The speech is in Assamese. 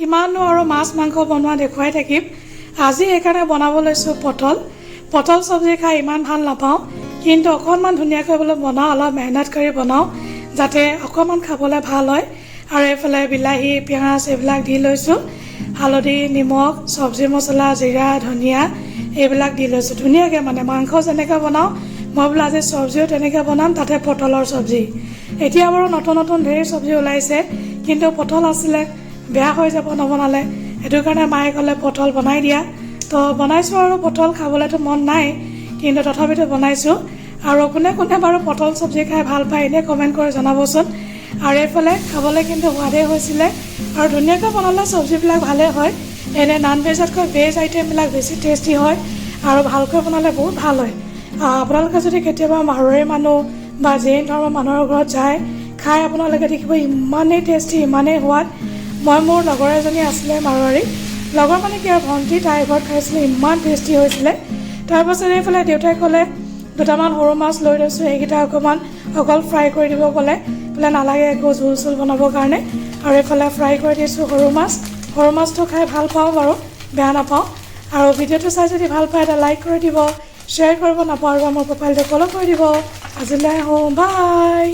কিমাননো আৰু মাছ মাংস বনোৱা দেখুৱাই থাকিম আজি সেইকাৰণে বনাব লৈছোঁ পটল চব্জি খাই ইমান ভাল নাপাওঁ কিন্তু অকণমান ধুনীয়াকৈ বোলো বনাওঁ অলপ মেহনত কৰি বনাওঁ যাতে অকণমান খাবলৈ ভাল হয় আৰু এইফালে বিলাহী পিঁয়াজ এইবিলাক দি লৈছোঁ হালধি নিমখ চব্জি মছলা জিৰা ধনিয়া এইবিলাক দি লৈছোঁ ধুনীয়াকৈ মানে মাংস যেনেকৈ বনাওঁ মই বোলো আজি চব্জিও তেনেকৈ বনাম তাতে পটলৰ চব্জি এতিয়া বাৰু নতুন নতুন ঢেৰ চব্জি ওলাইছে কিন্তু পটল আছিলে বেয়া হৈ যাব নবনালে সেইটো কাৰণে মায়ে ক'লে পটল বনাই দিয়া তো বনাইছোঁ আৰু পটল খাবলৈতো মন নাই কিন্তু তথাপিতো বনাইছোঁ আৰু কোনে কোনে বাৰু পটল চব্জি খাই ভাল পায় এনেই কমেণ্ট কৰি জনাবচোন আৰু এইফালে খাবলৈ কিন্তু সোৱাদেই হৈছিলে আৰু ধুনীয়াকৈ বনালে চব্জিবিলাক ভালেই হয় এনে নন ভেজতকৈ ভেজ আইটেমবিলাক বেছি টেষ্টি হয় আৰু ভালকৈ বনালে বহুত ভাল হয় আপোনালোকে যদি কেতিয়াবা মাৰোৱাৰী মানুহ বা জৈন ধৰ্মৰ মানুহৰ ঘৰত যায় খাই আপোনালোকে দেখিব ইমানেই টেষ্টি ইমানেই সোৱাদ মই মোৰ লগৰ এজনী আছিলে মাৰোৱাৰী লগৰ মানে কি আৰু ভণ্টি তাইৰ ঘৰত খাইছিলে ইমান টেষ্টি হৈছিলে তাৰপাছত এইফালে দেউতাই ক'লে দুটামান সৰু মাছ লৈ লৈছোঁ সেইকেইটা অকণমান অকল ফ্ৰাই কৰি দিব ক'লে বোলে নালাগে একো জোল চোল বনাবৰ কাৰণে আৰু এইফালে ফ্ৰাই কৰি দিছোঁ সৰু মাছটো খাই ভাল পাওঁ বাৰু বেয়া নাপাওঁ আৰু ভিডিঅ'টো চাই যদি ভাল পায় এটা লাইক কৰি দিব শ্বেয়াৰ কৰিব নাপাহৰিব মোৰ প্ৰফাইলটো ফ'ল' কৰি দিব আজিলৈ আহোঁ বাই